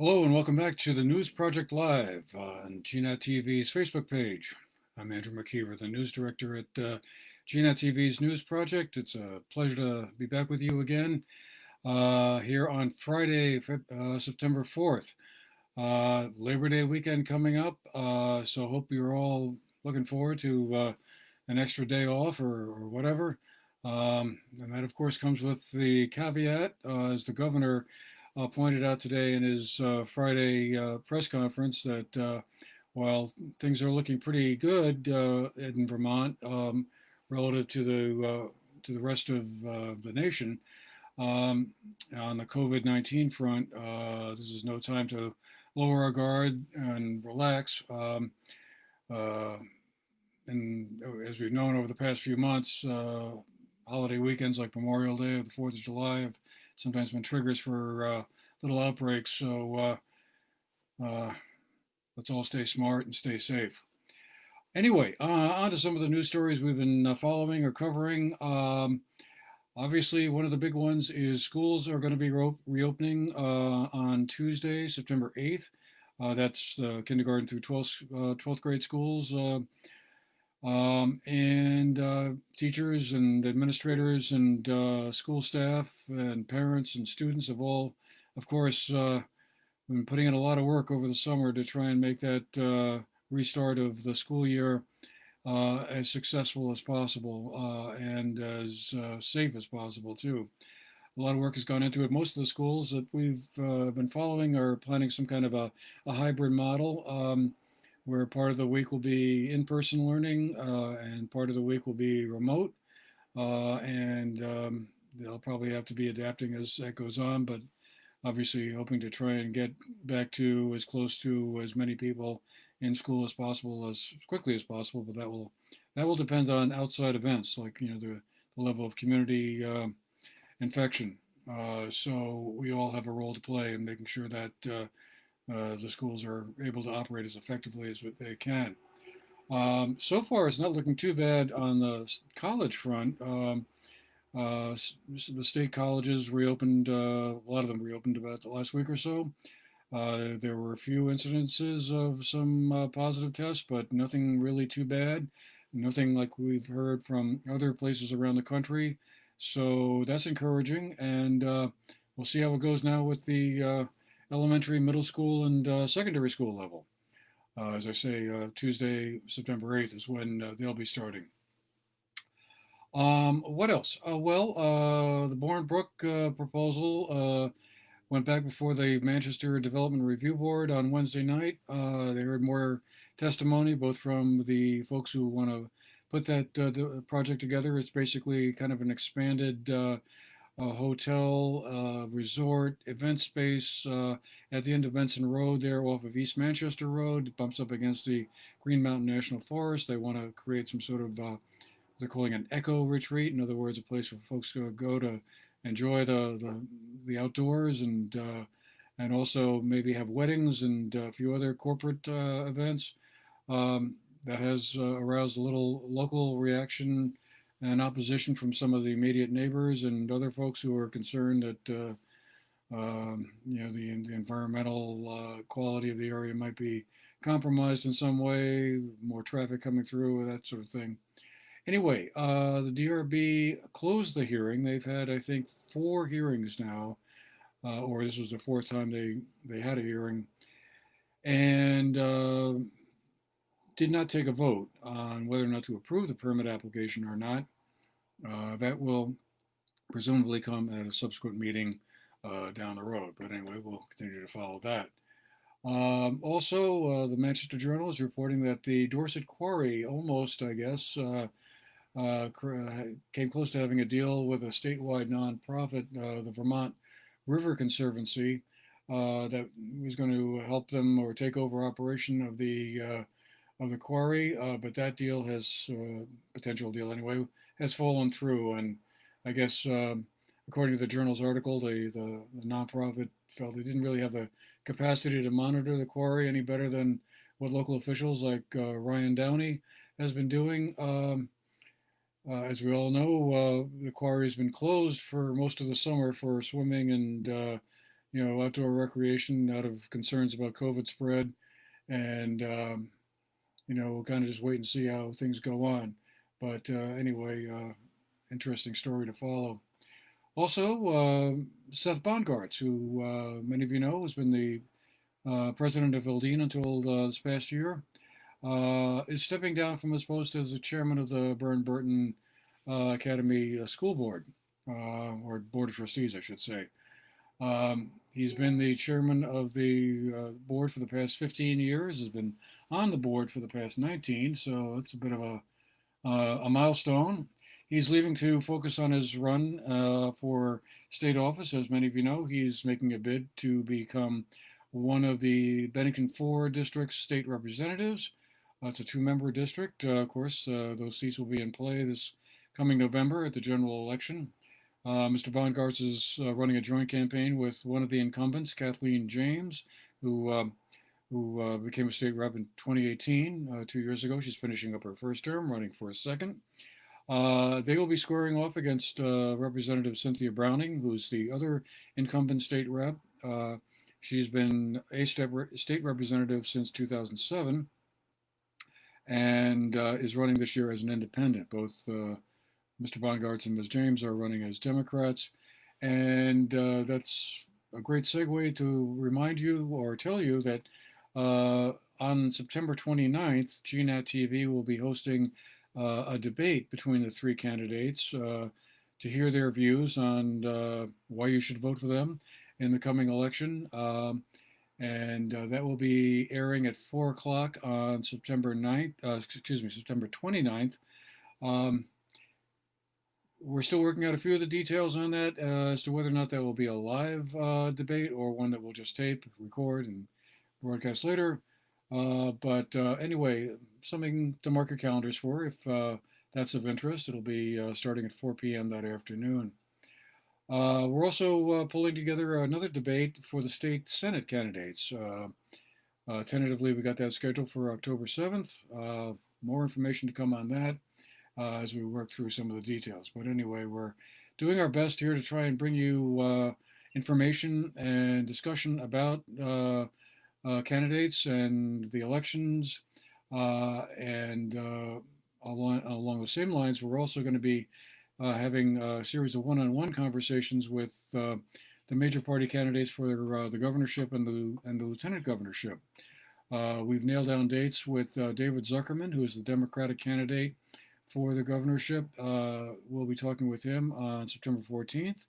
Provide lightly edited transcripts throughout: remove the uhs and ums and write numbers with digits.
Hello and welcome back to the News Project Live on GNAT-TV's Facebook page. I'm Andrew McKeever, the news director at GNAT-TV's News Project. It's a pleasure to be back with you again here on Friday, September 4th. Labor Day weekend coming up, so hope you're all looking forward to an extra day off or whatever. And that, of course, comes with the caveat, as the governor pointed out today in his Friday press conference, that while things are looking pretty good in Vermont relative to the rest of the nation, on the COVID-19 front, this is no time to lower our guard and relax. Uh, and as we've known over the past few months, holiday weekends like Memorial Day or the 4th of July have sometimes been triggers for little outbreaks. So let's all stay smart and stay safe. Anyway, on to some of the news stories we've been following or covering. Obviously, one of the big ones is schools are going to be reopening on Tuesday, September 8th. That's kindergarten through 12th grade schools. And teachers and administrators and school staff and parents and students have all, of course, been putting in a lot of work over the summer to try and make that restart of the school year as successful as possible and as safe as possible, too. A lot of work has gone into it. Most of the schools that we've been following are planning some kind of a hybrid model. Where part of the week will be in-person learning and part of the week will be remote. And they'll probably have to be adapting as that goes on, but obviously hoping to try and get back to as close to as many people in school as possible as quickly as possible. But that will depend on outside events like the level of community infection. So we all have a role to play in making sure that the schools are able to operate as effectively as they can. So far, it's not looking too bad on the college front. The state colleges reopened, a lot of them reopened about the last week or so. There were a few incidences of some positive tests, but nothing really too bad. Nothing like we've heard from other places around the country. So that's encouraging, and we'll see how it goes now with the elementary, middle school, and secondary school level. As I say, Tuesday, September 8th is when they'll be starting. What else? The Bourne Brook proposal went back before the Manchester Development Review Board on Wednesday night. They heard more testimony, both from the folks who want to put that project together. It's basically kind of an expanded hotel, resort, event space at the end of Benson Road there off of East Manchester Road. It bumps up against the Green Mountain National Forest. They want to create some sort of, they're calling an eco retreat. In other words, a place for folks to go to enjoy the outdoors and also maybe have weddings and a few other corporate events. That has aroused a little local reaction and opposition from some of the immediate neighbors and other folks who are concerned that the environmental quality of the area might be compromised in some way, more traffic coming through, that sort of thing. Anyway, the DRB closed the hearing. They've had, I think, 4 hearings now, or this was the fourth time they had a hearing, and did not take a vote on whether or not to approve the permit application or not. That will presumably come at a subsequent meeting down the road. But anyway, we'll continue to follow that. Also, the Manchester Journal is reporting that the Dorset Quarry almost, I guess, came close to having a deal with a statewide nonprofit, the Vermont River Conservancy, that was going to help them or take over operation of the quarry. But that deal has potential deal anyway has fallen through, and I guess according to the Journal's article, the nonprofit felt they didn't really have the capacity to monitor the quarry any better than what local officials like Ryan Downey has been doing. As we all know, the quarry has been closed for most of the summer for swimming and outdoor recreation out of concerns about COVID spread. And, we'll kind of just wait and see how things go on. But anyway, interesting story to follow. Also, Seth Bongarts, who many of you know has been the president of Eldine until this past year, is stepping down from his post as the chairman of the Burton Academy School Board, or Board of Trustees, I should say. He's been the chairman of the board for the past 15 years, has been on the board for the past 19, so it's a bit of a milestone. He's leaving to focus on his run for state office. As many of you know, he's making a bid to become one of the Bennington 4 district's state representatives. It's a two-member district. Of course, those seats will be in play this coming November at the general election. Mr. Bongarts is running a joint campaign with one of the incumbents, Kathleen James, who became a state rep in 2018, 2 years ago. She's finishing up her first term, running for a second. They will be squaring off against Representative Cynthia Browning, who's the other incumbent state rep. She's been a state representative since 2007 and is running this year as an independent. Both Mr. Bongarts and Ms. James are running as Democrats. And that's a great segue to remind you or tell you that on September 29th, GNAT-TV will be hosting a debate between the three candidates to hear their views on why you should vote for them in the coming election. And that will be airing at 4 o'clock on September 29th. We're still working out a few of the details on that as to whether or not that will be a live debate or one that we'll just tape, record, and broadcast later. But anyway, something to mark your calendars for if that's of interest. It'll be starting at 4 p.m. that afternoon. We're also pulling together another debate for the state Senate candidates. Tentatively, we got that scheduled for October 7th. More information to come on that as we work through some of the details. But anyway, we're doing our best here to try and bring you information and discussion about candidates and the elections. And along the same lines, we're also going to be having a series of one-on-one conversations with the major party candidates for the governorship and the lieutenant governorship. We've nailed down dates with David Zuckerman, who is the Democratic candidate for the governorship. We'll be talking with him on September 14th.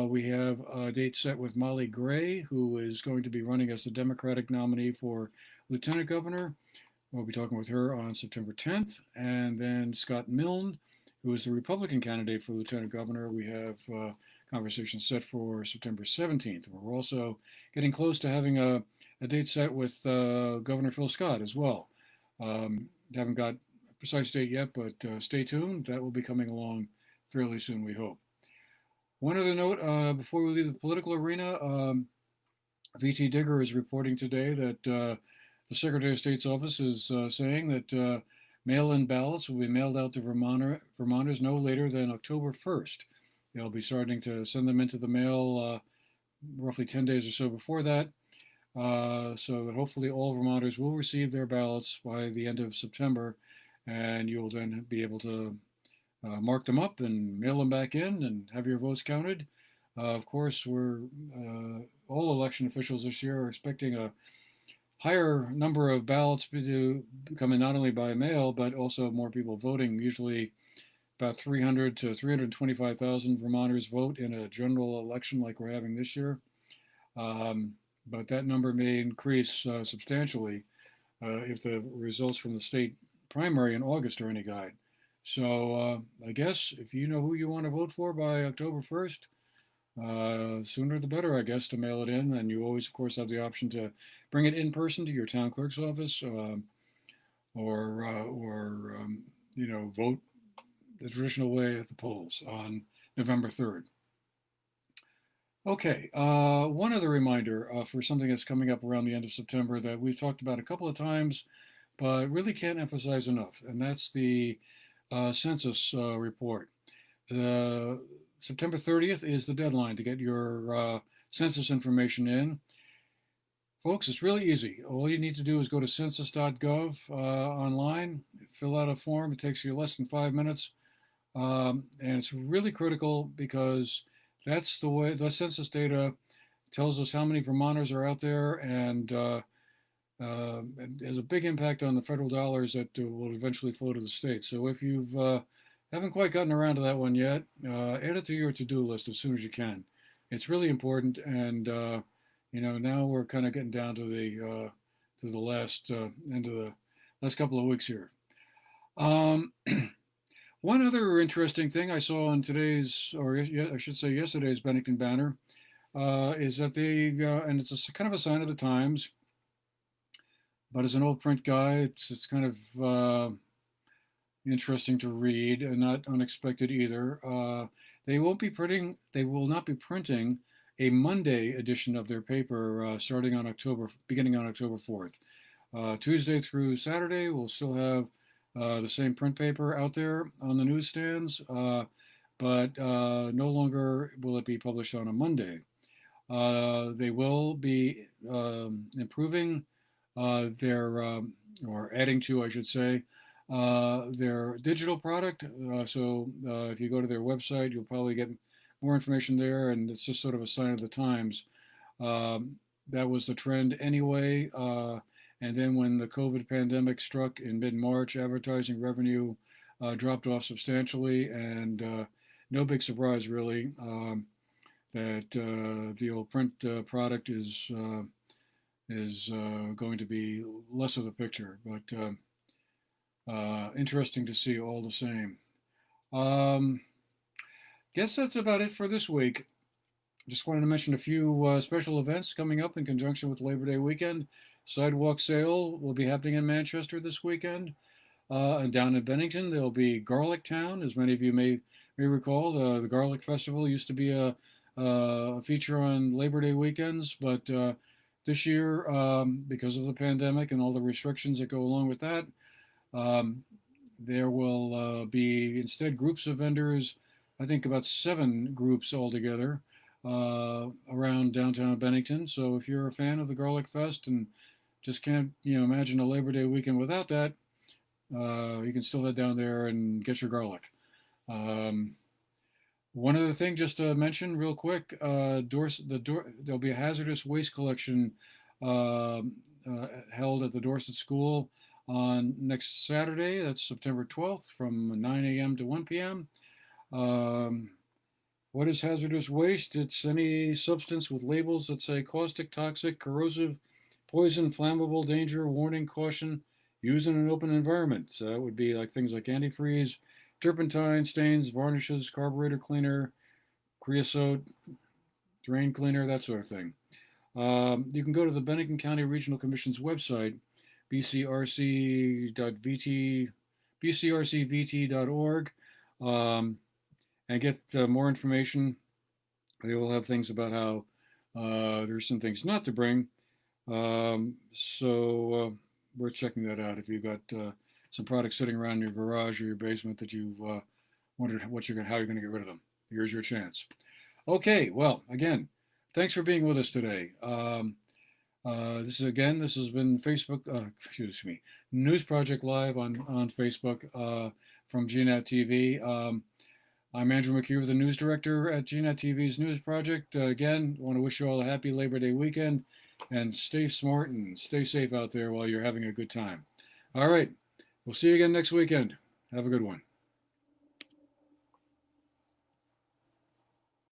We have a date set with Molly Gray, who is going to be running as the Democratic nominee for lieutenant governor. We'll be talking with her on September 10th. And then Scott Milne, who is the Republican candidate for lieutenant governor. We have conversations set for September 17th. We're also getting close to having a date set with Governor Phil Scott as well. Haven't got a precise date yet, but stay tuned. That will be coming along fairly soon, we hope. One other note before we leave the political arena, VT Digger is reporting today that the Secretary of State's office is saying that mail-in ballots will be mailed out to Vermonters no later than October 1st. They'll be starting to send them into the mail roughly 10 days or so before that, so that hopefully all Vermonters will receive their ballots by the end of September, and you'll then be able to mark them up and mail them back in and have your votes counted. Of course, all election officials this year are expecting a higher number of ballots to come in not only by mail, but also more people voting. Usually about 300 to 325,000 Vermonters vote in a general election like we're having this year. But that number may increase substantially if the results from the state primary in August are any guide. So I guess if you know who you want to vote for by October 1st, sooner the better, I guess, to mail it in. And you always, of course, have the option to bring it in person to your town clerk's office, or vote the traditional way at the polls on November 3rd. Okay, one other reminder for something that's coming up around the end of September that we've talked about a couple of times, but really can't emphasize enough, and that's the Census report. September 30th is the deadline to get your census information in. Folks, it's really easy. All you need to do is go to census.gov online, fill out a form. It takes you less than 5 minutes. And it's really critical because that's the way the census data tells us how many Vermonters are out there, and it has a big impact on the federal dollars that will eventually flow to the state. So if you've haven't quite gotten around to that one yet, add it to your to-do list as soon as you can. It's really important, and now we're kind of getting down to the last end of the last couple of weeks here. Um, One other interesting thing I saw in today's, or I should say yesterday's Bennington Banner, is that and it's kind of a sign of the times, but as an old print guy, it's kind of interesting to read and not unexpected either. They will not be printing a Monday edition of their paper beginning on October 4th. Tuesday through Saturday, we'll still have the same print paper out there on the newsstands, but no longer will it be published on a Monday. They will be improving or adding to, I should say, their digital product. So if you go to their website, you'll probably get more information there, and it's just sort of a sign of the times. That was the trend anyway. And then when the COVID pandemic struck in mid-March, advertising revenue dropped off substantially, and no big surprise really that the old print product is going to be less of the picture, but interesting to see all the same. Guess that's about it for this week. Just wanted to mention a few special events coming up in conjunction with Labor Day weekend. Sidewalk sale will be happening in Manchester this weekend. And down in Bennington, there'll be Garlic Town. As many of you may recall, the Garlic Festival used to be a feature on Labor Day weekends, but this year, because of the pandemic and all the restrictions that go along with that, there will be instead groups of vendors, I think about 7 groups altogether, around downtown Bennington. So if you're a fan of the Garlic Fest and just can't imagine a Labor Day weekend without that, you can still head down there and get your garlic. One other thing just to mention real quick, there'll be a hazardous waste collection held at the Dorset School on next Saturday. That's September 12th from 9 a.m. to 1 p.m. What is hazardous waste? It's any substance with labels that say caustic, toxic, corrosive, poison, flammable, danger, warning, caution, use in an open environment. So that would be like things like antifreeze, turpentine, stains, varnishes, carburetor cleaner, creosote, drain cleaner, that sort of thing. You can go to the Bennington County Regional Commission's website, bcrcvt.org, and get more information. They will have things about how there's some things not to bring. So we're checking that out. If you've got some products sitting around in your garage or your basement that you wondered how you're going to get rid of them, here's your chance. Okay, well, again, thanks for being with us today. This has been News Project Live on Facebook from GNAT-TV. I'm Andrew McKeever, the news director at GNAT-TV's News Project. Again, I want to wish you all a happy Labor Day weekend, and stay smart and stay safe out there while you're having a good time. All right, we'll see you again next weekend. Have a good one.